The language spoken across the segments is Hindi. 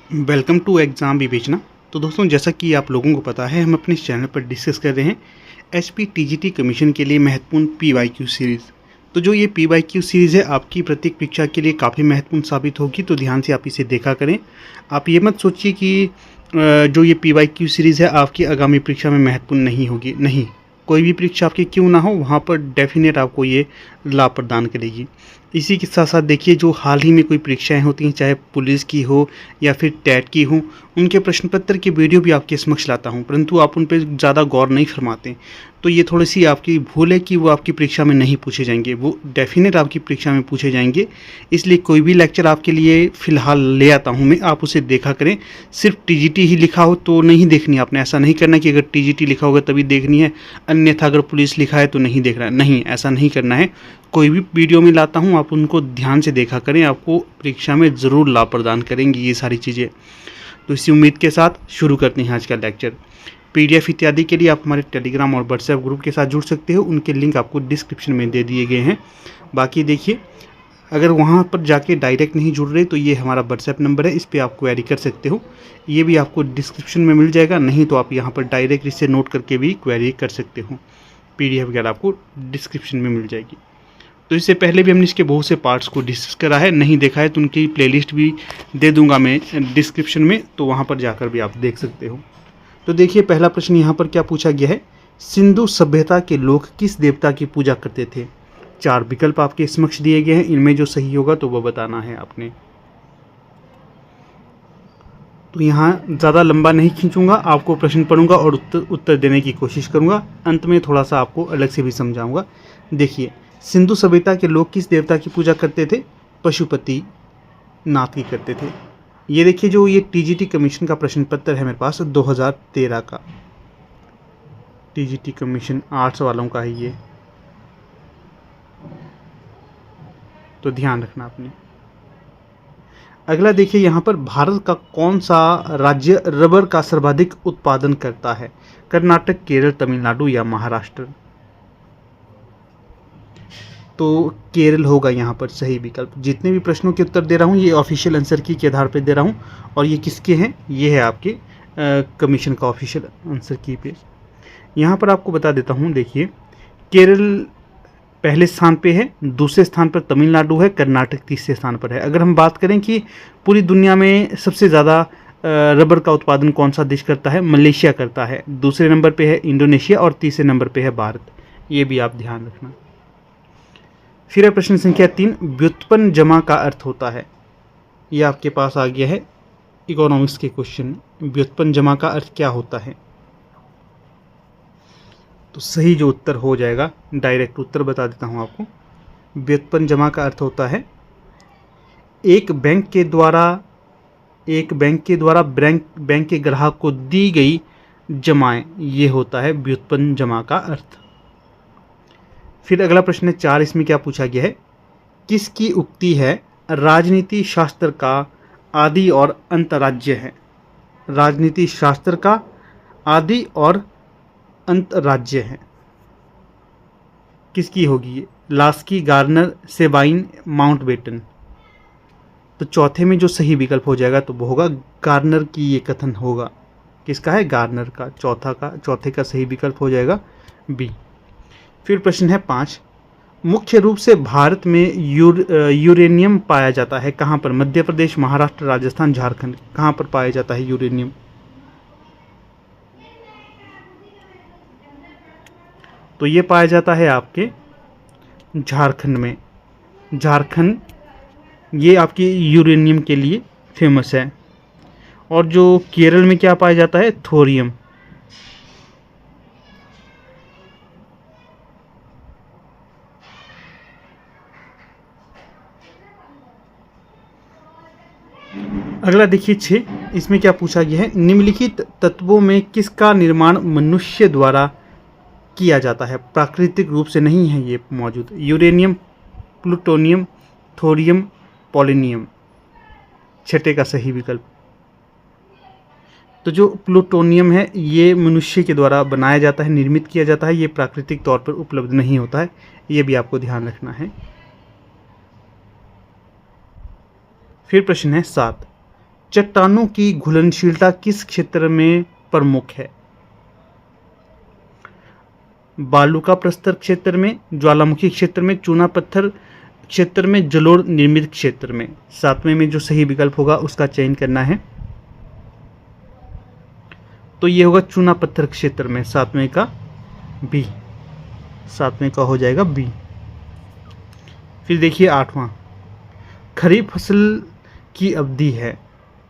वेलकम टू एग्ज़ाम विवेचना। तो दोस्तों, जैसा कि आप लोगों को पता है, हम अपने इस चैनल पर डिस्कस कर रहे हैं एचपीटीजीटी कमीशन के लिए महत्वपूर्ण पीवाईक्यू सीरीज़। तो जो ये पीवाईक्यू सीरीज़ है, आपकी प्रत्येक परीक्षा के लिए काफ़ी महत्वपूर्ण साबित होगी, तो ध्यान से आप इसे देखा करें। आप ये मत सोचिए कि जो ये पीवाईक्यू सीरीज़ है आपकी आगामी परीक्षा में महत्वपूर्ण नहीं होगी। नहीं, कोई भी परीक्षा आपकी क्यों ना हो, वहाँ पर डेफिनेट आपको ये लाभ प्रदान करेगी। इसी के साथ साथ देखिए, जो हाल ही में कोई परीक्षाएं होती हैं, चाहे पुलिस की हो या फिर टेट की हो, उनके प्रश्न पत्र की वीडियो भी आपके समक्ष लाता हूं, परंतु आप उन पर ज़्यादा गौर नहीं फरमाते। तो ये थोड़ी सी आपकी भूल है कि वो आपकी परीक्षा में नहीं पूछे जाएंगे। वो डेफिनेट आपकी परीक्षा में पूछे जाएंगे। इसलिए कोई भी लेक्चर आपके लिए फ़िलहाल ले आता हूं मैं, आप उसे देखा करें। सिर्फ टीजीटी ही लिखा हो तो नहीं देखनी आपने। ऐसा नहीं करना कि अगर टीजीटी लिखा होगा तभी देखनी है, अन्यथा अगर पुलिस लिखा है तो नहीं देखना। नहीं, ऐसा नहीं करना है। कोई भी वीडियो में लाता हूँ, आप उनको ध्यान से देखा करें। आपको परीक्षा में ज़रूर लाभ प्रदान करेंगी ये सारी चीज़ें। तो इसी उम्मीद के साथ शुरू करते हैं आज का लेक्चर। पीडीएफ इत्यादि के लिए आप हमारे टेलीग्राम और व्हाट्सएप ग्रुप के साथ जुड़ सकते हो। उनके लिंक आपको डिस्क्रिप्शन में दे दिए गए हैं। बाकी देखिए, अगर वहाँ पर जाके डायरेक्ट नहीं जुड़ रहे तो ये हमारा व्हाट्सएप नंबर है, इस पर आप क्वेरी कर सकते हो। ये भी आपको डिस्क्रिप्शन में मिल जाएगा। नहीं तो आप यहाँ पर डायरेक्ट इसे नोट करके भी क्वेरी कर सकते हो। पीडीएफ वगैरह आपको डिस्क्रिप्शन में मिल जाएगी। तो इससे पहले भी हमने इसके बहुत से पार्ट्स को डिस्कस करा है। नहीं देखा है तो उनकी प्लेलिस्ट भी दे दूंगा मैं डिस्क्रिप्शन में, तो वहाँ पर जाकर भी आप देख सकते हो। तो देखिए, पहला प्रश्न यहाँ पर क्या पूछा गया है। सिंधु सभ्यता के लोग किस देवता की पूजा करते थे। 4 विकल्प आपके समक्ष दिए गए हैं। इनमें जो सही होगा तो वो बताना है आपने। तो यहाँ ज़्यादा लंबा नहीं खींचूंगा, आपको प्रश्न पढ़ूंगा और उत्तर देने की कोशिश करूंगा। अंत में थोड़ा सा आपको अलग से भी समझाऊंगा। देखिए, सिंधु सभ्यता के लोग किस देवता की पूजा करते थे। पशुपति नाथ की करते थे। ये देखिए, जो ये टीजीटी कमीशन का प्रश्न पत्र है मेरे पास 2013 का, टीजीटी कमीशन आर्ट्स वालों का है ये, तो ध्यान रखना आपने। अगला देखिए, यहाँ पर भारत का कौन सा राज्य रबर का सर्वाधिक उत्पादन करता है। कर्नाटक, केरल, तमिलनाडु या महाराष्ट्र। तो केरल होगा यहाँ पर सही विकल्प। जितने भी प्रश्नों के उत्तर दे रहा हूँ ये ऑफिशियल आंसर की के आधार पर दे रहा हूँ, और ये किसके हैं, ये है आपके कमीशन का ऑफिशियल आंसर की पे। यहाँ पर आपको बता देता हूँ। देखिए, केरल पहले स्थान पे है, दूसरे स्थान पर तमिलनाडु है, कर्नाटक तीसरे स्थान पर है। अगर हम बात करें कि पूरी दुनिया में सबसे ज़्यादा रबर का उत्पादन कौन सा देश करता है, मलेशिया करता है। दूसरे नंबर पे है इंडोनेशिया और तीसरे नंबर पे है भारत। ये भी आप ध्यान रखना। फिर है प्रश्न संख्या 3, व्युत्पन्न जमा का अर्थ होता है। ये आपके पास आ गया है इकोनॉमिक्स के क्वेश्चन। व्युत्पन्न जमा का अर्थ क्या होता है। तो सही जो उत्तर हो जाएगा, डायरेक्ट उत्तर बता देता हूँ आपको। व्युत्पन्न जमा का अर्थ होता है एक बैंक के द्वारा बैंक के ग्राहक को दी गई जमाएं। ये होता है व्युत्पन्न जमा का अर्थ। फिर अगला प्रश्न है 4, इसमें क्या पूछा गया है। किसकी उक्ति है राजनीति शास्त्र का आदि और अंत राज्य है। राजनीति शास्त्र का आदि और अंत राज्य है, किसकी होगी ये। Laski, Garner, Sabine, Mountbatten. तो चौथे में जो सही विकल्प हो जाएगा तो वो होगा गार्नर की ये कथन होगा। किसका है, गार्नर का। चौथे का सही विकल्प हो जाएगा बी। फिर प्रश्न है 5, मुख्य रूप से भारत में यूरेनियम पाया जाता है कहाँ पर। मध्य प्रदेश, महाराष्ट्र, राजस्थान, झारखंड। कहाँ पर पाया जाता है यूरेनियम। तो ये पाया जाता है आपके झारखंड में। झारखंड ये आपके यूरेनियम के लिए फेमस है। और जो केरल में क्या पाया जाता है, थोरियम। अगला देखिए 6, इसमें क्या पूछा गया है। निम्नलिखित तत्वों में किसका निर्माण मनुष्य द्वारा किया जाता है। प्राकृतिक रूप से नहीं है ये मौजूद। Uranium, plutonium, thorium, polonium. छठे का सही विकल्प। तो जो प्लूटोनियम है ये मनुष्य के द्वारा बनाया जाता है, निर्मित किया जाता है। ये प्राकृतिक तौर पर उपलब्ध नहीं होता है, ये भी आपको ध्यान रखना है। फिर प्रश्न है 7, चट्टानों की घुलनशीलता किस क्षेत्र में प्रमुख है? बालू का प्रस्तर क्षेत्र में, ज्वालामुखी क्षेत्र में, चूना पत्थर क्षेत्र में, जलोढ़ निर्मित क्षेत्र में। सातवें में जो सही विकल्प होगा उसका चयन करना है। तो ये होगा चूना पत्थर क्षेत्र में, सातवें का बी, सातवें का हो जाएगा बी। फिर देखिए आठवां, खरीफ फसल की अवधि है।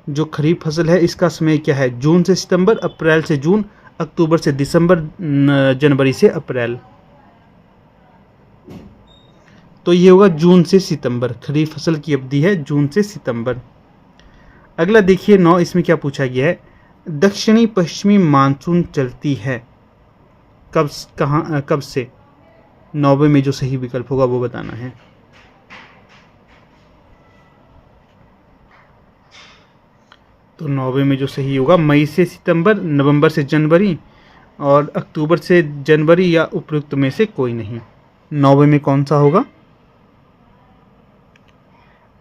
जो खरीफ फसल है इसका समय क्या है? जून से सितंबर, अप्रैल से जून, अक्टूबर से दिसंबर, जनवरी से अप्रैल। तो ये होगा जून से सितंबर। खरीफ फसल की अवधि है जून से सितंबर। अगला देखिए 9, इसमें क्या पूछा गया है? दक्षिणी पश्चिमी मानसून चलती है कब से? 9वें में जो सही विकल्प होगा वो बताना है। तो 9वें में जो सही होगा मई से सितंबर, नवंबर से जनवरी और अक्टूबर से जनवरी या उपयुक्त में से कोई नहीं। 9वें में कौन सा होगा?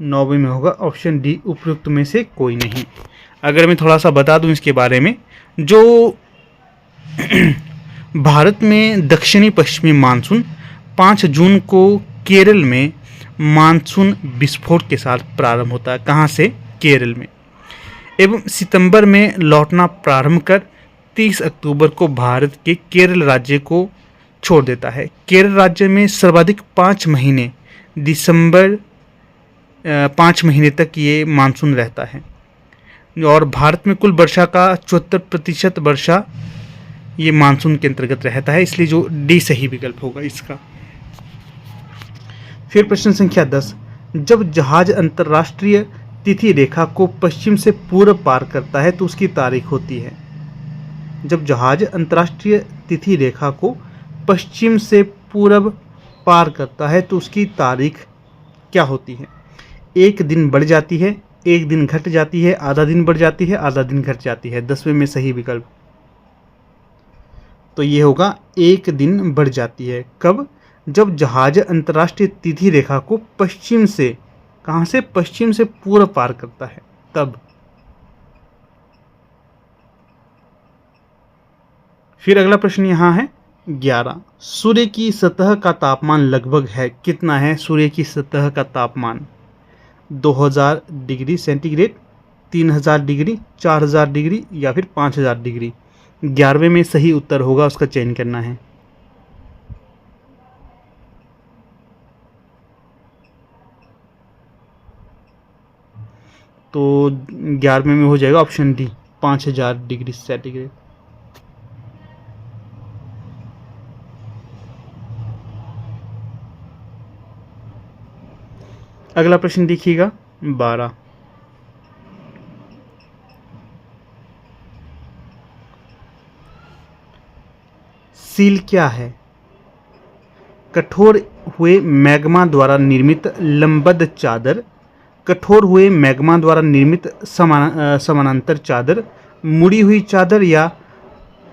9वें में होगा ऑप्शन डी, उपयुक्त में से कोई नहीं। अगर मैं थोड़ा सा बता दूं इसके बारे में, जो भारत में दक्षिणी पश्चिमी मानसून 5 जून को केरल में मानसून विस्फोट के साथ प्रारंभ होता है। कहाँ से? केरल में। एवं सितंबर में लौटना प्रारंभ कर 30 अक्टूबर को भारत के केरल राज्य को छोड़ देता है। केरल राज्य में सर्वाधिक 5 महीने, दिसंबर 5 महीने तक ये मानसून रहता है और भारत में कुल वर्षा का 74% वर्षा ये मानसून के अंतर्गत रहता है, इसलिए जो डी सही विकल्प होगा इसका। फिर प्रश्न संख्या 10, जब जहाज अंतर्राष्ट्रीय तिथि रेखा को पश्चिम से पूर्व पार करता है तो उसकी तारीख होती है। जब जहाज अंतर्राष्ट्रीय तिथि रेखा को पश्चिम से पूर्व पार करता है तो उसकी तारीख क्या होती है? 1 दिन बढ़ जाती है, 1 दिन घट जाती है, आधा दिन बढ़ जाती है, आधा दिन घट जाती है। 10वें में सही विकल्प तो ये होगा 1 दिन बढ़ जाती है। कब? जब जहाज अंतर्राष्ट्रीय तिथि रेखा को पश्चिम से, कहां से? पश्चिम से पूर्व पार करता है तब। फिर अगला प्रश्न यहां है 11, सूर्य की सतह का तापमान लगभग है कितना है? सूर्य की सतह का तापमान 2000 डिग्री सेंटीग्रेड, 3000 डिग्री, 4000 डिग्री या फिर 5000 डिग्री। 11वें में सही उत्तर होगा, उसका चयन करना है। तो 11वें में हो जाएगा ऑप्शन डी, 5000 डिग्री सेंटीग्रेड। अगला प्रश्न देखिएगा 12, सील क्या है? कठोर हुए मैग्मा द्वारा निर्मित लंबद्ध चादर, कठोर हुए मैग्मा द्वारा निर्मित समानांतर चादर, मुड़ी हुई चादर या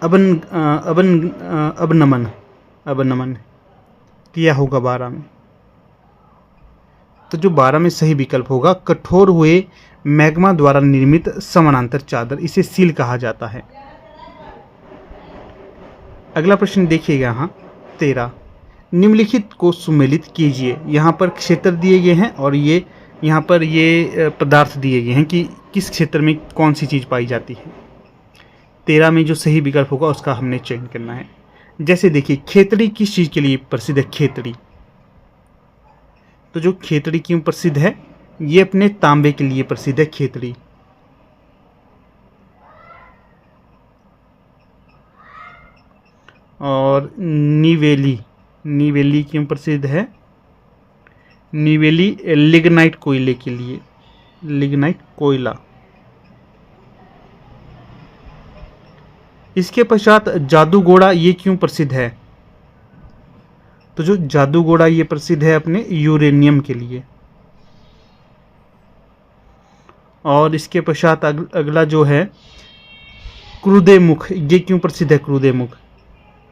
अवनमन किया होगा 12 में। तो जो 12 में सही विकल्प होगा कठोर हुए मैग्मा द्वारा निर्मित समानांतर चादर, इसे सील कहा जाता है। अगला प्रश्न देखिएगा यहाँ 13, निम्नलिखित को सुमेलित कीजिए। यहाँ पर क्षेत्र दिए गए हैं और ये यहाँ पर ये पदार्थ दिए गए हैं कि किस क्षेत्र में कौन सी चीज़ पाई जाती है। 13 में जो सही विकल्प होगा उसका हमने चयन करना है। जैसे देखिए खेतड़ी किस चीज़ के लिए प्रसिद्ध है? खेतड़ी, तो जो खेतड़ी क्यों प्रसिद्ध है? ये अपने तांबे के लिए प्रसिद्ध है खेतड़ी। और निवेली, निवेली क्यों प्रसिद्ध है? निवेली लिग्नाइट कोयले के लिए, लिग्नाइट कोयला। इसके पश्चात जादूगोड़ा ये क्यों प्रसिद्ध है? तो जो जादूगोड़ा ये प्रसिद्ध है अपने यूरेनियम के लिए। और इसके पश्चात अगला जो है क्रुदेमुख, ये क्यों प्रसिद्ध है? क्रुदेमुख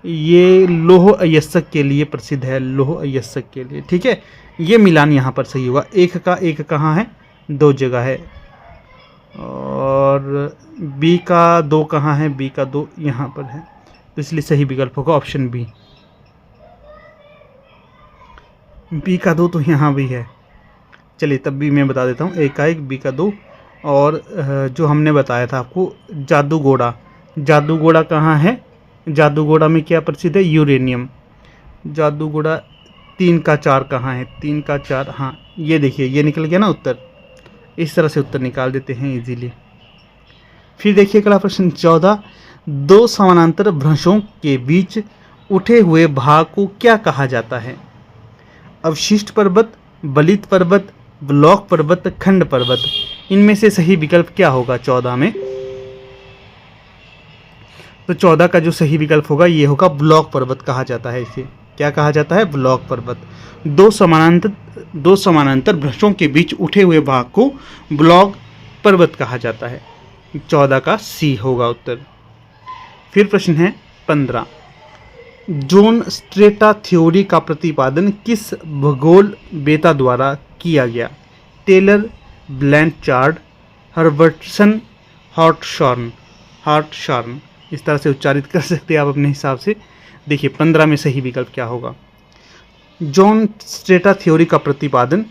ये लौह अयस्क के लिए प्रसिद्ध है, लौह अयस्क के लिए। ठीक है, ये मिलान यहाँ पर सही होगा। एक का एक कहाँ है? 2 जगह है। और बी का 2 कहाँ है, बी का 2 यहाँ पर है, तो इसलिए सही विकल्प होगा ऑप्शन बी। बी का 2 तो यहाँ भी है। चलिए तब भी मैं बता देता हूँ, ए का 1 बी का 2। और जो हमने बताया था आपको जादूगोड़ा, जादूगोड़ा कहाँ है, जादूगोड़ा में क्या प्रसिद्ध है, यूरेनियम। जादूगोड़ा 3 का 4 कहाँ है, 3 का 4, हाँ ये देखिए ये निकल गया ना उत्तर। इस तरह से उत्तर निकाल देते हैं इजीली। फिर देखिए अगला प्रश्न 14, 2 समानांतर भ्रंशों के बीच उठे हुए भाग को क्या कहा जाता है। अवशिष्ट पर्वत, बलित पर्वत, ब्लॉक पर्वत, खंड पर्वत। इनमें से सही विकल्प क्या होगा 14 में। तो 14 का जो सही विकल्प होगा ये होगा ब्लॉक पर्वत कहा जाता है इसे। क्या कहा जाता है, ब्लॉक पर्वत। दो समानांतर भ्रंशों के बीच उठे हुए भाग को ब्लॉक पर्वत कहा जाता है। 14 का सी होगा उत्तर। फिर प्रश्न है 15, जोन स्ट्रेटा थ्योरी का प्रतिपादन किस भूगोल वेता द्वारा किया गया। Taylor, ब्लैंचार्ड, Herbertson, हार्टशॉर्न। इस तरह से उच्चारित कर सकते हैं आप अपने हिसाब से। देखिए 15 में सही विकल्प क्या होगा। जॉन स्ट्रेटा थ्योरी का प्रतिपादन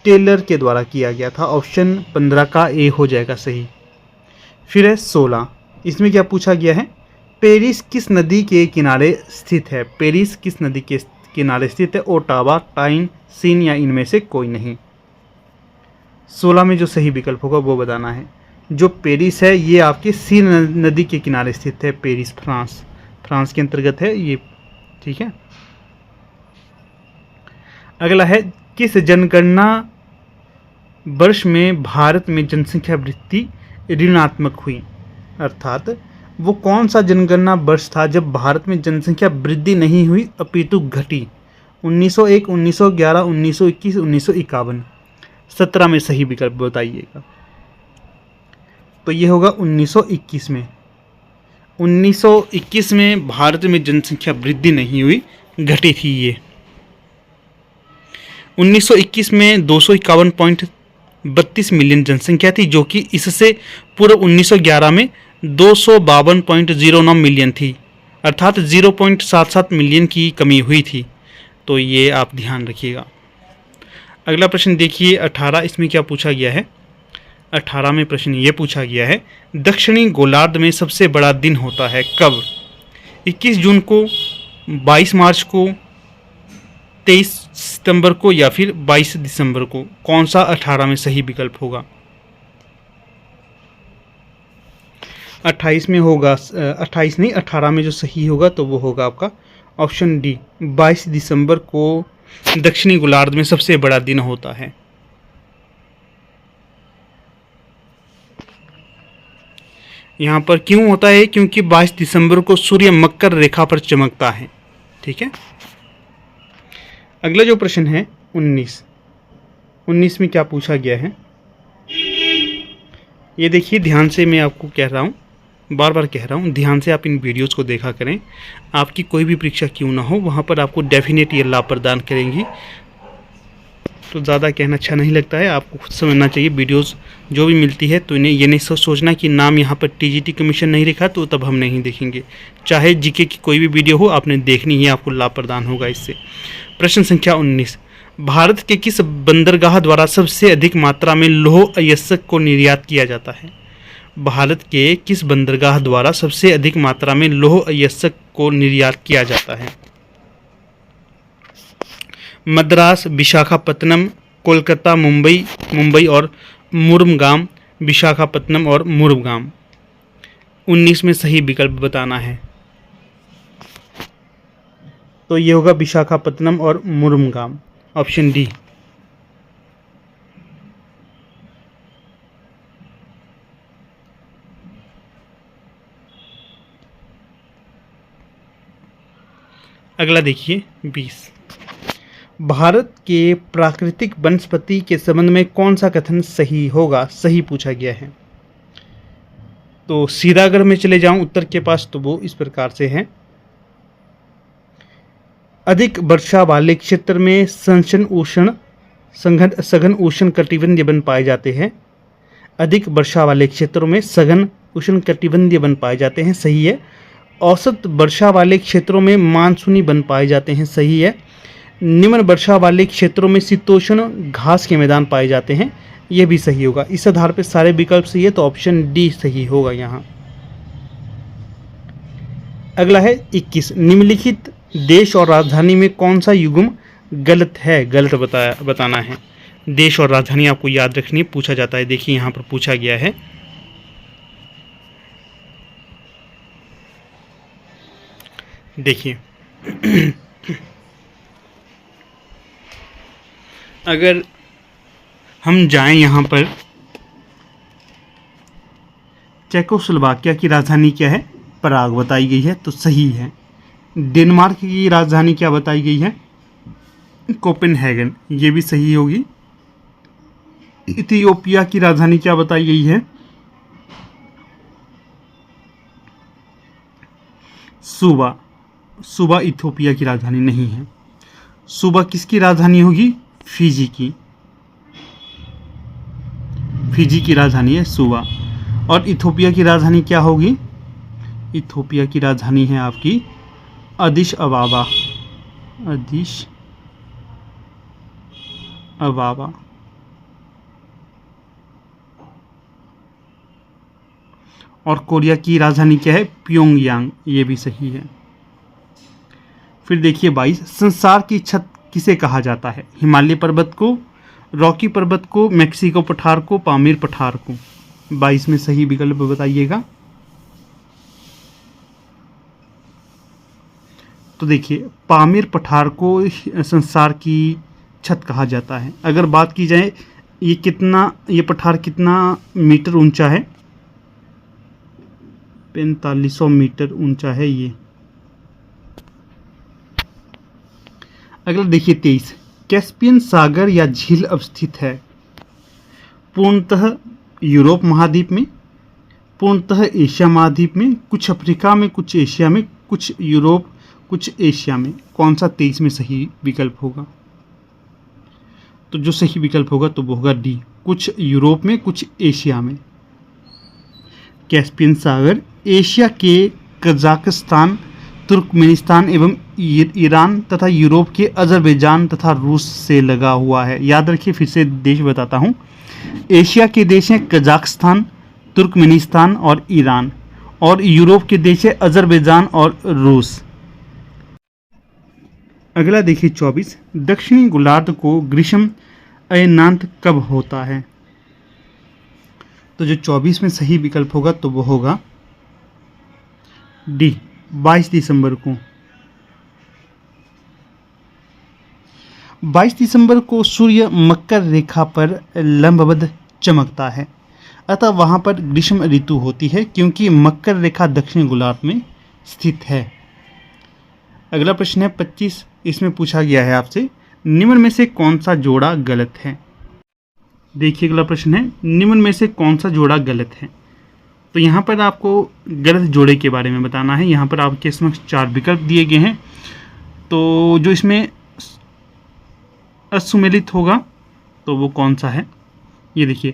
टेलर के द्वारा किया गया था। ऑप्शन 15 का ए हो जाएगा सही। फिर है 16, इसमें क्या पूछा गया है, पेरिस किस नदी के किनारे स्थित है। पेरिस किस नदी के किनारे स्थित है। ओटावा, टाइन, सीन या इनमें से कोई नहीं। 16 में जो सही विकल्प होगा वो बताना है। जो पेरिस है ये आपके सीन नदी के किनारे स्थित है। पेरिस फ्रांस के अंतर्गत है ये, ठीक है। अगला है, किस जनगणना वर्ष में भारत में जनसंख्या वृद्धि ऋणात्मक हुई। अर्थात वो कौन सा जनगणना वर्ष था जब भारत में जनसंख्या वृद्धि नहीं हुई अपितु घटी। 1901, 1911, 1921, 1951। 17 में सही विकल्प बताइएगा। तो ये होगा 1921 में। 1921 में भारत में जनसंख्या वृद्धि नहीं हुई, घटी थी ये। 1921 में 251.32 मिलियन जनसंख्या थी, जो कि इससे पूर्व 1911 में 252.09 मिलियन थी, अर्थात 0.77 मिलियन की कमी हुई थी। तो ये आप ध्यान रखिएगा। अगला प्रश्न देखिए 18, इसमें क्या पूछा गया है। 18 में प्रश्न ये पूछा गया है, दक्षिणी गोलार्ध में सबसे बड़ा दिन होता है कब। 21 जून को, 22 मार्च को, 23 सितंबर को या फिर 22 दिसंबर को। कौन सा 18 में सही विकल्प होगा। 28 में होगा, 28 नहीं 18 में जो सही होगा तो वो होगा आपका ऑप्शन डी, 22 दिसंबर को दक्षिणी गोलार्ध में सबसे बड़ा दिन होता है। यहाँ पर क्यों होता है, क्योंकि 22 दिसंबर को सूर्य मकर रेखा पर चमकता है, ठीक है। अगला जो प्रश्न है 19 में क्या पूछा गया है, ये देखिए ध्यान से, मैं आपको कह रहा हूँ, बार बार कह रहा हूँ, ध्यान से आप इन वीडियोस को देखा करें। आपकी कोई भी परीक्षा क्यों ना हो, वहाँ पर आपको डेफिनेट ये लाभ प्रदान करेंगी। तो ज़्यादा कहना अच्छा नहीं लगता है, आपको खुद समझना चाहिए। वीडियोस जो भी मिलती है तो इन्हें ये नहीं सोचना कि नाम यहाँ पर टीजीटी कमीशन नहीं लिखा तो तब हम नहीं देखेंगे। चाहे जीके की कोई भी वीडियो हो, आपने देखनी है, आपको लाभ प्रदान होगा इससे। प्रश्न संख्या 19, भारत के किस बंदरगाह द्वारा सबसे अधिक मात्रा में लौह अयस्क को निर्यात किया जाता है। भारत के किस बंदरगाह द्वारा सबसे अधिक मात्रा में लौह अयस्क को निर्यात किया जाता है। मद्रास, विशाखापत्तनम, कोलकाता, मुंबई और मुरमगाम। विशाखापत्तनम और मुरमगाम। 19 में सही विकल्प बताना है। तो ये होगा विशाखापत्तनम और मुरमगाम, ऑप्शन डी। अगला देखिए 20, भारत के प्राकृतिक वनस्पति के संबंध में कौन सा कथन सही होगा, सही पूछा गया है। तो सीधा अगर मैं चले जाऊं उत्तर के पास तो वो इस प्रकार से है, अधिक वर्षा वाले क्षेत्र में सघन उष्ण कटिबंधीय वन पाए जाते हैं। अधिक वर्षा वाले क्षेत्रों में सघन उष्णकटिबंधीय वन पाए जाते हैं, सही है। औसत वर्षा वाले क्षेत्रों में मानसूनी वन पाए जाते हैं, सही है। निम्न वर्षा वाले क्षेत्रों में शीतोष्ण घास के मैदान पाए जाते हैं, यह भी सही होगा। इस आधार पर सारे विकल्प सही है, तो ऑप्शन डी सही होगा यहाँ। अगला है 21, निम्नलिखित देश और राजधानी में कौन सा युग्म गलत है, गलत बताना है। देश और राजधानी आपको याद रखनी है, पूछा जाता है। देखिए यहाँ पर पूछा गया है, देखिए अगर हम जाएं यहाँ पर, चेकोस्लोवाकिया की राजधानी क्या है, पराग बताई गई है, तो सही है। डेनमार्क की राजधानी क्या बताई गई है, कोपेनहेगन, ये भी सही होगी। इथियोपिया की राजधानी क्या बताई गई है, सूबा। सूबा इथियोपिया की राजधानी नहीं है। सूबा किसकी राजधानी होगी, फिजी की। फिजी की राजधानी है सूबा। और इथियोपिया की राजधानी क्या होगी, इथियोपिया की राजधानी है आपकी अदिश अबाबा। अदिश अबाबा। और कोरिया की राजधानी क्या है, प्योंगयांग, ये भी सही है। फिर देखिए 22, संसार की छत किसे कहा जाता है, हिमालय पर्वत को, रॉकी पर्वत को, मेक्सिको पठार को, पामीर पठार को। 22 में सही विकल्प बताइएगा। तो देखिए पामीर पठार को संसार की छत कहा जाता है। अगर बात की जाए ये पठार कितना मीटर ऊंचा है, 4500 मीटर ऊंचा है ये। अगला देखिए 23, कैस्पियन सागर या झील अवस्थित है, पूर्णतः यूरोप महाद्वीप में, पूर्णतः एशिया महाद्वीप में, कुछ अफ्रीका में, कुछ एशिया में, कुछ यूरोप, कुछ एशिया में। कौन सा 23 में सही विकल्प होगा, तो जो सही विकल्प होगा तो वो होगा डी, कुछ यूरोप में, कुछ एशिया में। कैस्पियन सागर एशिया के कजाकिस्तान, तुर्कमेनिस्तान एवं ईरान तथा यूरोप के अजरबैजान तथा रूस से लगा हुआ है। याद रखिए, फिर से देश बताता हूँ। एशिया के देश हैं कजाकिस्तान, तुर्कमेनिस्तान और ईरान, और यूरोप के देश हैं अजरबैजान और रूस। अगला देखिए 24, दक्षिणी गोलार्ध को ग्रीष्म अयनांत कब होता है, तो जो 24 में सही विकल्प होगा तो वो होगा डी, 22 दिसंबर को। 22 दिसंबर को सूर्य मकर रेखा पर लंबवत चमकता है, अतः वहाँ पर ग्रीष्म ऋतु होती है, क्योंकि मकर रेखा दक्षिण गोलार्ध में स्थित है। अगला प्रश्न है 25, इसमें पूछा गया है आपसे, निम्न में से कौन सा जोड़ा गलत है। देखिए अगला प्रश्न है, निम्न में से कौन सा जोड़ा गलत है। तो यहाँ पर आपको गलत जोड़े के बारे में बताना है। यहाँ पर आपके समक्ष 4 विकल्प दिए गए हैं, तो जो इसमें असुमेलित होगा तो वो कौन सा है। ये देखिए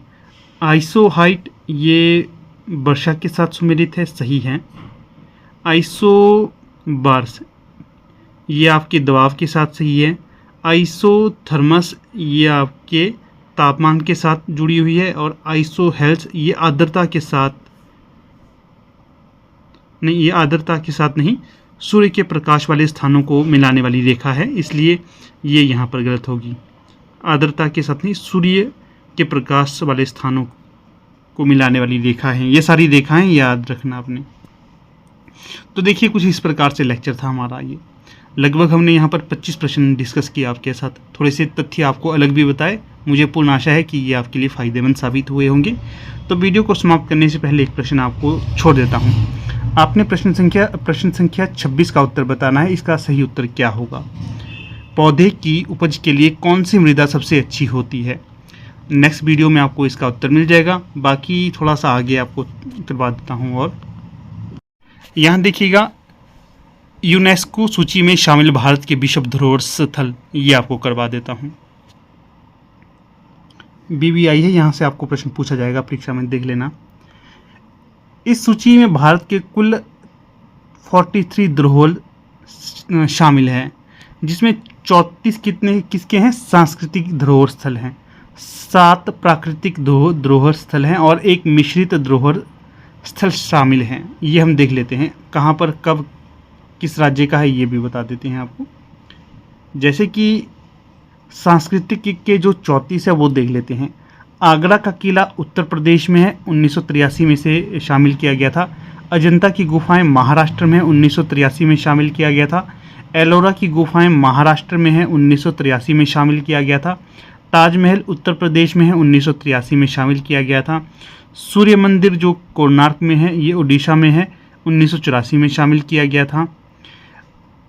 आइसोहाइट, ये वर्षा के साथ सुमेलित है, सही है। आइसोबार्स, ये आपके दबाव के साथ सही है। आइसोथर्मस, ये आपके तापमान के साथ जुड़ी हुई है। और आइसोहेल्स, ये आर्द्रता के साथ नहीं, ये आर्द्रता के साथ नहीं, सूर्य के प्रकाश वाले स्थानों को मिलाने वाली रेखा है, इसलिए ये यहाँ पर गलत होगी। आर्द्रता के साथ नहीं, सूर्य के प्रकाश वाले स्थानों को मिलाने वाली रेखा है। ये सारी रेखाएं याद रखना आपने। तो देखिए कुछ इस प्रकार से लेक्चर था हमारा ये। लगभग हमने यहाँ पर 25 प्रश्न डिस्कस किए आपके साथ, थोड़े से तथ्य आपको अलग भी बताए। मुझे पूर्ण आशा है कि ये आपके लिए फ़ायदेमंद साबित हुए होंगे। तो वीडियो को समाप्त करने से पहले एक प्रश्न आपको छोड़ देता हूँ। आपने प्रश्न संख्या 26 का उत्तर बताना है। इसका सही उत्तर क्या होगा। पौधे की उपज के लिए कौन सी मृदा सबसे अच्छी होती है। नेक्स्ट वीडियो में आपको इसका उत्तर मिल जाएगा, बाकी थोड़ा सा आगे आपको करवा देता हूँ। और यहाँ देखिएगा, यूनेस्को सूची में शामिल भारत के विश्व धरोहर स्थल, ये आपको करवा देता हूँ। BBI है, यहाँ से आपको प्रश्न पूछा जाएगा परीक्षा में, देख लेना। इस सूची में भारत के कुल 43 धरोहर शामिल हैं, जिसमें 34 किसके हैं? सांस्कृतिक धरोहर स्थल हैं, 7 प्राकृतिक धरोहर स्थल हैं और 1 मिश्रित धरोहर स्थल शामिल हैं। ये हम देख लेते हैं कहाँ पर, कब, किस राज्य का है, ये भी बता देते हैं आपको। जैसे कि सांस्कृतिक के जो 34 है वो देख लेते हैं। आगरा का किला उत्तर प्रदेश में है, 1983 में से शामिल किया गया था। अजंता की गुफाएं महाराष्ट्र में 1983 में शामिल किया गया था। एलोरा की गुफाएं महाराष्ट्र में है, 1983 में शामिल किया गया था। ताजमहल उत्तर प्रदेश में है, 1983 में शामिल किया गया था। सूर्य मंदिर जो कोणार्क में है, ये उड़ीसा में है, 1984 में शामिल किया गया था।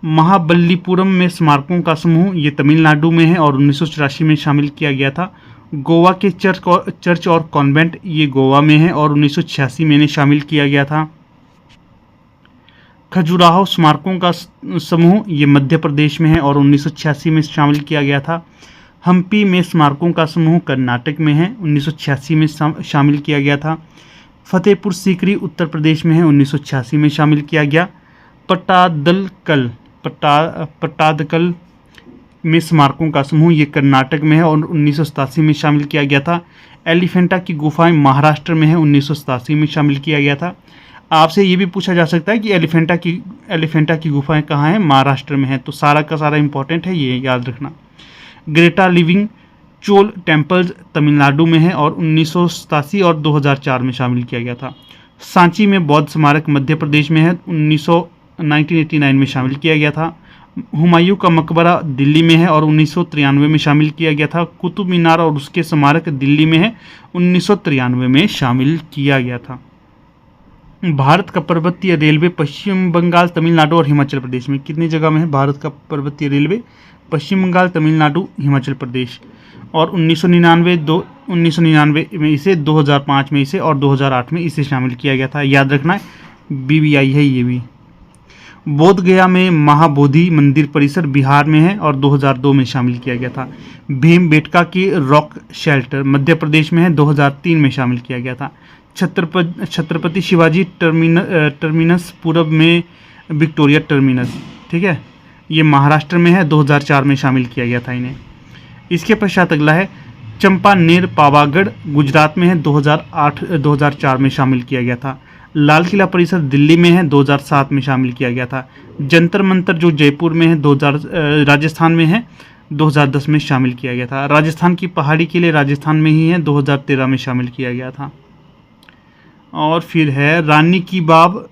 महाबलीपुरम में स्मारकों का समूह, ये तमिलनाडु में है और 1984 में शामिल किया गया था। गोवा के चर्च और कॉन्वेंट, ये गोवा में है और 1986 में इन्हें शामिल किया गया था। खजुराहो स्मारकों का समूह, ये मध्य प्रदेश में है और 1986 में शामिल किया गया था। हम्पी में स्मारकों का समूह कर्नाटक में है, 1986 में शामिल किया गया था। फतेहपुर सीकरी उत्तर प्रदेश में है, 1986 में शामिल किया गया। पट्टादकल में स्मारकों का समूह, ये कर्नाटक में है और 1987 में शामिल किया गया था। एलिफेंटा की गुफाएं महाराष्ट्र में है, 1987 में शामिल किया गया था। आपसे ये भी पूछा जा सकता है कि एलिफेंटा की गुफाएं कहाँ हैं? महाराष्ट्र में है। तो सारा का सारा इंपॉर्टेंट है, ये याद रखना। Greta living Chola temples Tamil Nadu में है और 1987 और 2004 में शामिल किया गया था। सांची में बौद्ध स्मारक मध्य प्रदेश में है, 1989 में शामिल किया गया था। हुमायूं का मकबरा दिल्ली में है और 1993 में शामिल किया गया था। कुतुब मीनार और उसके स्मारक दिल्ली में है, 1993 में शामिल किया गया था। भारत का पर्वतीय रेलवे पश्चिम बंगाल, तमिलनाडु और हिमाचल प्रदेश में कितनी जगह में है? भारत का पर्वतीय रेलवे पश्चिम बंगाल, तमिलनाडु, हिमाचल प्रदेश। और 1999 में इसे, 2005 में इसे और 2008 में इसे शामिल किया गया था। याद रखना है, BBI है ये भी। बोध गया में महाबोधि मंदिर परिसर बिहार में है और 2002 में शामिल किया गया था। भीमबेटका की रॉक शेल्टर मध्य प्रदेश में है, 2003 में शामिल किया गया था। छत्रपति शिवाजी टर्मिनस पूरब में विक्टोरिया टर्मिनस, ठीक है, ये महाराष्ट्र में है, 2004 में शामिल किया गया था इन्हें। इसके पश्चात अगला है चंपानेर पावागढ़ गुजरात में है, 2004 में शामिल किया गया था। लाल किला परिसर दिल्ली में है, 2007 में शामिल किया गया था। जंतर मंतर जो जयपुर में है, राजस्थान में है, 2010 में शामिल किया गया था। राजस्थान की पहाड़ी किले राजस्थान में ही है, 2013 में शामिल किया गया था। और फिर है रानी की बाब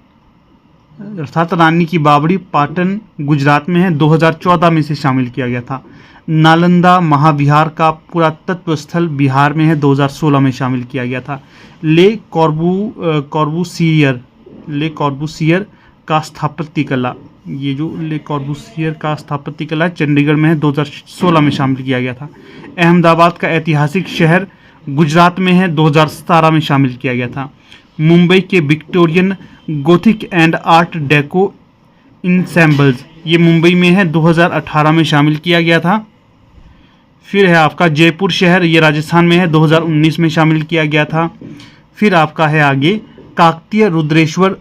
अर्थात रानी की बावड़ी पाटन गुजरात में है, 2014 में से शामिल किया गया था। नालंदा महाविहार का पुरातत्व स्थल बिहार में है, 2016 में शामिल किया गया था। ले कॉर्बूसियर का स्थापत्य कला, ये जो ले कॉर्बूसियर का स्थापत्य कला चंडीगढ़ में है, 2016 में शामिल किया गया था। अहमदाबाद का ऐतिहासिक शहर गुजरात में है, 2017 में शामिल किया गया था। मुंबई के Victorian Gothic and art deco ensembles, ये मुंबई में है, 2018 में शामिल किया गया था। फिर है आपका जयपुर शहर, ये राजस्थान में है, 2019 में शामिल किया गया था। फिर आपका है आगे काकतीय रुद्रेश्वर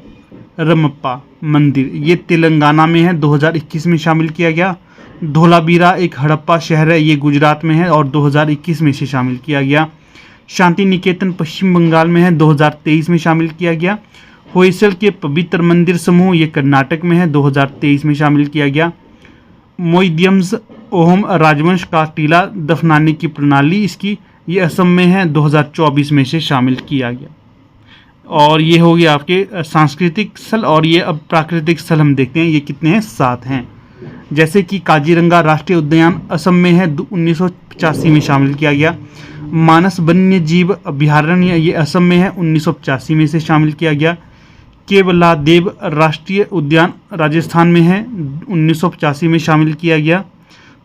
रमप्पा मंदिर, ये तेलंगाना में है, 2021 में शामिल किया गया। धोलावीरा एक हड़प्पा शहर है, ये गुजरात में है और 2021 में से शामिल किया गया। शांति निकेतन पश्चिम बंगाल में है, 2023 में शामिल किया गया। होयसल के पवित्र मंदिर समूह, ये कर्नाटक में है, 2023 में शामिल किया गया। मोइडियम्स ओहम राजवंश का टीला दफनाने की प्रणाली इसकी, ये असम में है, 2024 में से शामिल किया गया। और ये हो गया आपके सांस्कृतिक स्थल। और ये अब प्राकृतिक स्थल हम देखते हैं, ये कितने हैं? 7 हैं। जैसे कि काजीरंगा राष्ट्रीय उद्यान असम में है, 1985 में शामिल किया गया। मानस वन्य जीव अभयारण्य, ये असम में है, 1985 में से शामिल किया गया। केवलादेव राष्ट्रीय उद्यान राजस्थान में है, 1985 में शामिल किया गया।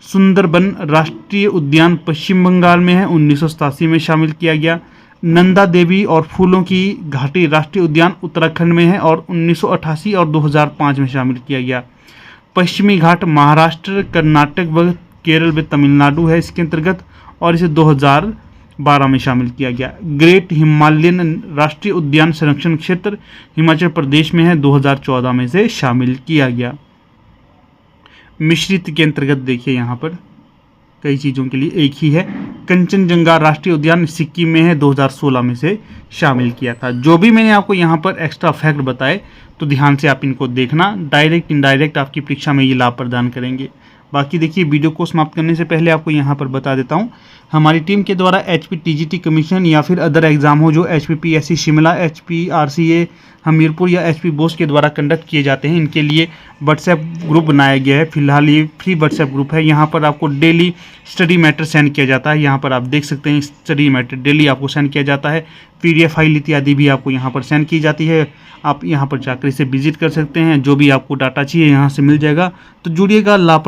सुंदरबन राष्ट्रीय उद्यान पश्चिम बंगाल में है, 1987 में शामिल किया गया। नंदा देवी और फूलों की घाटी राष्ट्रीय उद्यान उत्तराखंड में है और 1988 और 2005 में शामिल किया गया। पश्चिमी घाट महाराष्ट्र, कर्नाटक व केरल व तमिलनाडु है इसके अंतर्गत, और इसे 2012 में शामिल किया गया। ग्रेट हिमालयन राष्ट्रीय उद्यान संरक्षण क्षेत्र हिमाचल प्रदेश में है, 2014 में से शामिल किया गया। मिश्रित के अंतर्गत देखिए यहाँ पर कई चीज़ों के लिए एक ही है। कंचनजंगा राष्ट्रीय उद्यान सिक्किम में है, 2016 में से शामिल किया था। जो भी मैंने आपको यहाँ पर एक्स्ट्रा फैक्ट बताए तो ध्यान से आप इनको देखना, डायरेक्ट इनडायरेक्ट आपकी परीक्षा में ये लाभ प्रदान करेंगे। बाकी देखिए, वीडियो को समाप्त करने से पहले आपको यहाँ पर बता देता हूँ, हमारी टीम के द्वारा HPTGT कमीशन या फिर अदर एग्जाम हो जो HPPSC शिमला, HPRCA हमीरपुर या HP बोस के द्वारा कंडक्ट किए जाते हैं, इनके लिए व्हाट्सएप ग्रुप बनाया गया है। फिलहाल ये फ्री व्हाट्सएप ग्रुप है। यहाँ पर आपको डेली स्टडी मैटर सेंड किया जाता है। यहाँ पर आप देख सकते हैं, स्टडी मैटर डेली आपको सेंड किया जाता है। PDF फाइल इत्यादि भी आपको यहाँ पर सेंड की जाती है। आप यहाँ पर जाकर इसे विजिट कर सकते हैं। जो भी आपको डाटा चाहिए यहाँ से मिल जाएगा। तो जुड़िएगा, लाभ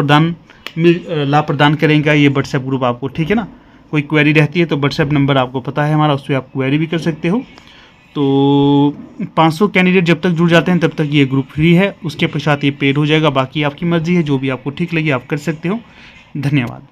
प्रदान करेगा ये व्हाट्सएप ग्रुप आपको, ठीक है ना। कोई क्वेरी रहती है तो व्हाट्सएप नंबर आपको पता है हमारा, उस पर आप क्वेरी भी कर सकते हो। तो 500 कैंडिडेट जब तक जुड़ जाते हैं तब तक ये ग्रुप फ्री है, उसके पश्चात ये पेड हो जाएगा। बाकी आपकी मर्जी है, जो भी आपको ठीक लगे आप कर सकते हो। धन्यवाद।